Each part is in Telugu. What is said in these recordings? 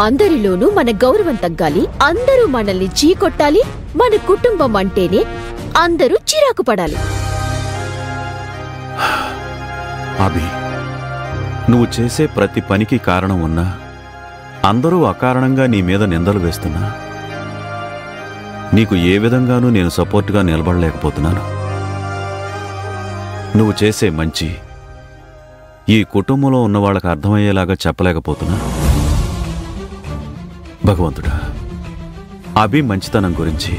అందరిలోనూ మన గౌరవం తగ్గాలి, అందరూ మనల్ని చీకొట్టాలి, మన కుటుంబం అంటేనే అందరూ చిరాకు పడాలి. అభి, నువ్వు చేసే ప్రతి పనికి కారణం ఉన్నా అందరూ అకారణంగా నీ మీద నిందలు వేస్తున్నా నీకు ఏ విధంగానూ నేను సపోర్టుగా నిలబడలేకపోతున్నాను. నువ్వు చేసే మంచి ఈ కుటుంబంలో ఉన్న వాళ్ళకి అర్థమయ్యేలాగా చెప్పలేకపోతున్నా. భగవంతుడా, అభి మంచితనం గురించి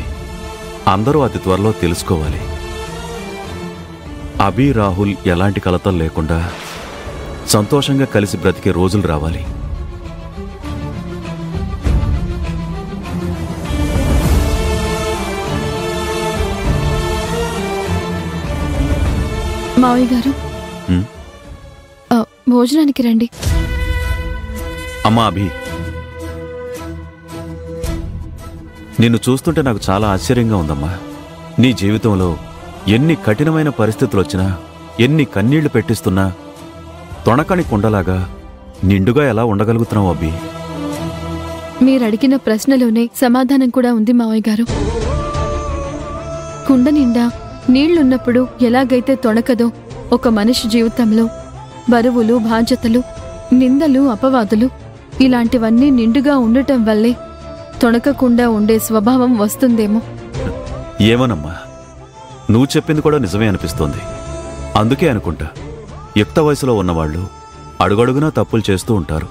అందరూ అతి త్వరలో తెలుసుకోవాలి. అభి, రాహుల్ ఎలాంటి కలతలు లేకుండా సంతోషంగా కలిసి బ్రతికే రోజులు రావాలి. మావయ్య గారు, భోజనానికి రండి. అమ్మా అభి, నిన్ను చూస్తుంటే నాకు చాలా ఆశ్చర్యంగా ఉందమ్మా. నీ జీవితంలో ఎన్ని కఠినమైన పరిస్థితులొచ్చినా, ఎన్ని కన్నీళ్లు పెట్టిస్తున్నా తొణకని కుండలాగా నిండుగా ఎలా ఉండగలుగుతున్నావు అభి? మీరడిగిన ప్రశ్నలోనే సమాధానం కూడా ఉంది మావయ్య గారు. కుండ నిండా నీళ్లున్నప్పుడు ఎలాగైతే తొణకదో ఒక మనిషి జీవితంలో బరువులు, బాధ్యతలు, నిందలు, అపవాదులు ఇలాంటివన్నీ నిండుగా ఉండటం వల్లే తొణకకుండా ఉండే స్వభావం వస్తుందేమో. ఏమోనమ్మా, నువ్వు చెప్పింది కూడా నిజమే అనిపిస్తోంది. అందుకే అనుకుంటా యుక్త వయసులో ఉన్నవాళ్లు అడుగడుగునా తప్పులు చేస్తూ ఉంటారు.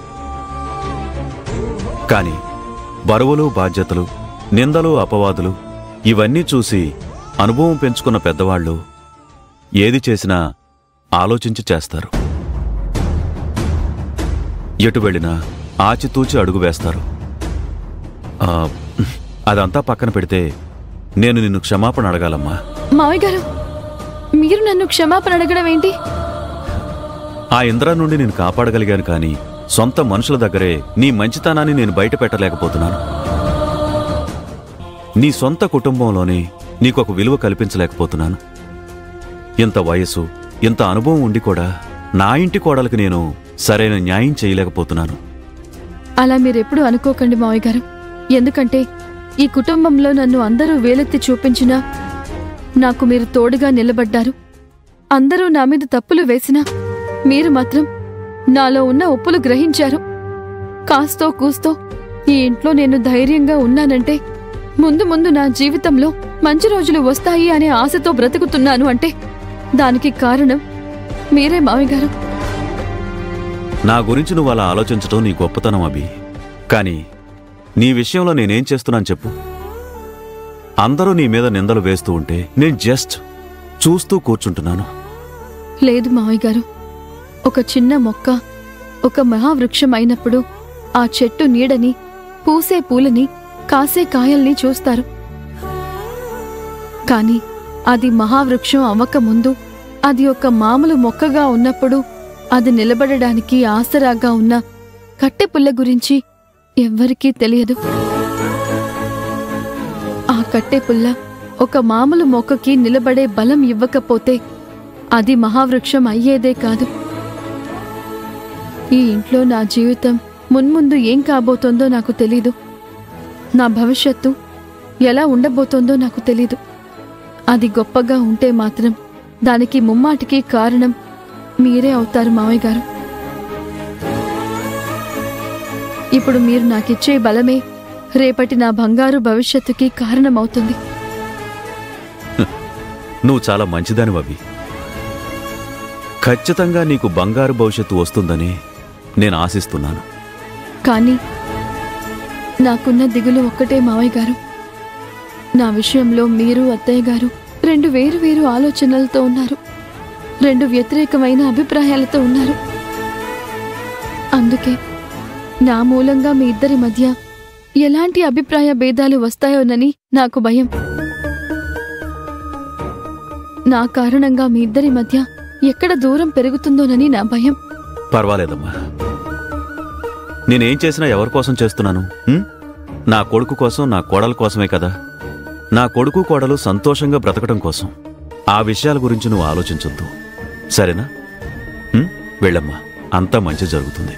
కాని బరువులు, బాధ్యతలు, నిందలు, అపవాదులు ఇవన్నీ చూసి అనుభవం పెంచుకున్న పెద్దవాళ్లు ఏది చేసినా ఆలోచించి చేస్తారు. ఎటు వెళ్ళినా ఆచితూచి అడుగు వేస్తారు. అదంతా పక్కన పెడితే నేను నిన్ను క్షమాపణ అడగాలమ్మా. మావయ్య గారు, మీరు నన్ను క్షమాపణ అడగడం ఏంటి? ఆ ఇంద్ర నుండి నేను కాపాడగలిగాను, కానీ సొంత మనుషుల దగ్గరే నీ మంచితనాన్ని నేను బయట పెట్టలేకపోతున్నాను. నీ సొంత కుటుంబంలోనే నీకొక విలువ కల్పించలేకపోతున్నాను. ఇంత వయసు, ఇంత అనుభవం ఉండి కూడా నా ఇంటి కోడలికి నేను సరైన న్యాయం చేయలేకపోతున్నాను. అలా మీరెప్పుడు అనుకోకండి మావయ్య గారు. ఎందుకంటే ఈ కుటుంబంలో నన్ను అందరూ వేలెత్తి చూపించినా నాకు మీరు తోడుగా నిలబడ్డారు. అందరూ నా మీద తప్పులు వేసినా మీరు మాత్రం నాలో ఉన్న ఒప్పులు గ్రహించారు. కాస్తో కూస్తో ఈ ఇంట్లో నేను ధైర్యంగా ఉన్నానంటే, ముందు ముందు నా జీవితంలో మంచి రోజులు వస్తాయి అనే ఆశతో బ్రతుకుతున్నాను అంటే దానికి కారణం మీరే మావయ్య గారు. నా గురించి నువ్వు అలా ఆలోచించటం నీ గొప్పతనం అభి. కానీ నీ విషయంలో నేనేం చేస్తున్నాను చెప్పు? అందరూ నీ మీద నిందలు వేస్తూ ఉంటే నేను జస్ట్ చూస్తూ కూర్చుంటున్నాను. లేదు మావయ్య గారు, ఒక చిన్న మొక్క ఒక మహావృక్షం అయినప్పుడు ఆ చెట్టు నీడని, పూసే పూలని, కాసే కాయల్ని చూస్తారు. కాని అది మహావృక్షం అవ్వకముందు, అది ఒక మామూలు మొక్కగా ఉన్నప్పుడు అది నిలబడడానికి ఆసరాగా ఉన్న కట్టెపుల్ల గురించి ఎవ్వరికీ తెలియదు. ఆ కట్టెపుల్ల ఒక మామూలు మొక్కకి నిలబడే బలం ఇవ్వకపోతే అది మహావృక్షం అయ్యేదే కాదు. ఈ ఇంట్లో నా జీవితం మున్ముందు ఏం కాబోతోందో నాకు తెలీదు. నా భవిష్యత్తు ఎలా ఉండబోతోందో నాకు తెలీదు. అది గొప్పగా ఉంటే మాత్రం దానికి ముమ్మాటికి కారణం మీరే అవుతారు మావయ్య గారు. ఇప్పుడు మీరు నాకిచ్చే బలమే రేపటి నా బంగారు భవిష్యత్తుకి కారణమవుతుంది. నువ్వు చాలా మంచిదాని అభి. ఖచ్చితంగా నీకు బంగారు భవిష్యత్తు వస్తుందని నేను ఆశిస్తున్నాను. కానీ నాకున్న దిగులు ఒక్కటే మావయ్య గారు. నా విషయంలో మీరు, అత్తయ్య గారు రెండు వేరు వేరు ఆలోచనలతో ఉన్నారు. రెండు వ్యతిరేకమైన అభిప్రాయాలతో ఉన్నారు. అందుకే నా మూలంగా మీ ఇద్దరి మధ్య ఎలాంటి అభిప్రాయ భేదాలు వస్తాయోనని నాకు భయం. నా కారణంగా మీ ఇద్దరి మధ్య ఎక్కడ దూరం పెరుగుతుందోనని నా భయం. పర్వాలేదమ్మా, నేనేం చేసినా ఎవరి కోసం చేస్తున్నాను? నా కొడుకు కోసం, నా కోడల కోసమే కదా. నా కొడుకు కోడలు సంతోషంగా బ్రతకడం కోసం. ఆ విషయాల గురించి నువ్వు ఆలోచించొద్దు, సరేనా? వెళ్ళమ్మా, అంతా మంచి జరుగుతుంది.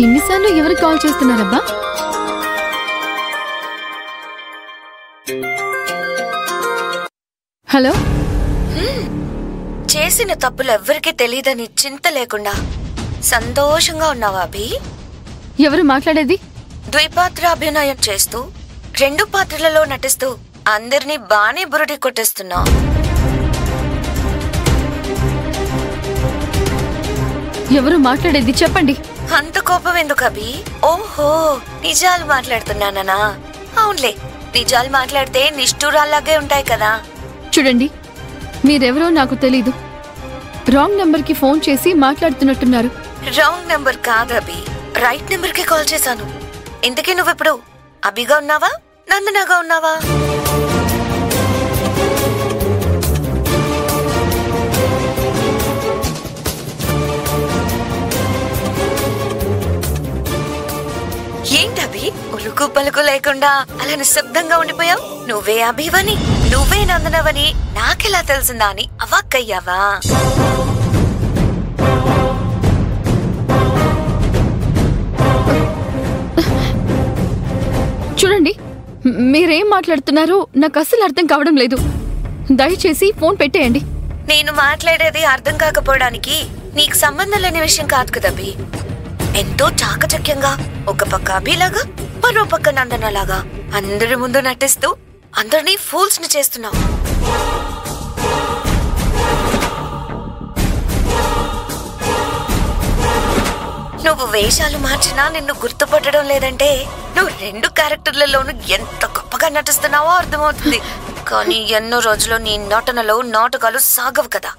ఇన్నిసార్లు ఎవరికి కాల్ చేస్తున్నారబ్బా? హలో, చేసిన తప్పులు ఎవ్వరికీ తెలియదని చింత లేకుండా సంతోషంగా ఉన్నావా అభి? ఎవరు మాట్లాడేది? ద్విపాత్రాభినయం చేస్తూ 2 పాత్రలలో నటిస్తూ అందరినీ బానే బురుడి కొట్టేస్తున్నావు. ఎవరు మాట్లాడేది చెప్పండి. అంత కోపం ఎందుకు అభి? ఓహో, నిజాలు మాట్లాడుతున్నానా? అవునులే, నిజాలు మాట్లాడితే నిష్ఠూరాల్లాగే ఉంటాయి కదా. చూడండి, మీరెవరో నాకు తెలీదు. రాంగ్ నంబర్ కి ఫోన్ చేసి మాట్లాడుతున్నట్టున్నారు. రాంగ్ నెంబర్ కాదు అభి, రైట్ నెంబర్ కి కాల్ చేశాను. ఇంతకీ నువ్వెప్పుడు అభిగా ఉన్నావా, నందనగా ఉన్నావా? ఏంటభి ఉలుకు పలుకు లేకుండా అలా నిశ్శబ్దంగా ఉండిపోయావు? నువ్వే అభివని, నువ్వే నందనవని నాకెలా తెలిసిందా అని అవాక్కయ్యావా? చూడండి, మీరేం మాట్లాడుతున్నారో నాకు అస్సలు అర్థం కావడం లేదు. దయచేసి ఫోన్ పెట్టేయండి. నేను మాట్లాడేది అర్థం కాకపోవడానికి నీకు సంబంధం లేని విషయం కాదు కదభి. ఎంతో చాకచక్యంగా ఒక పక్క అభిలాగా మరో పక్క నందనలాగా అందరి ముందు నటిస్తూ అందరినీ ఫూల్స్ ని చేస్తున్నావు. నువ్వు వేషాలు మార్చినా నిన్ను గుర్తుపట్టడం లేదంటే నువ్వు 2 క్యారెక్టర్లలోనూ ఎంత గొప్పగా నటిస్తున్నావో అర్థమవుతుంది. కానీ ఎన్నో రోజులు నీ నటనలో నాటకాలు సాగవు కదా.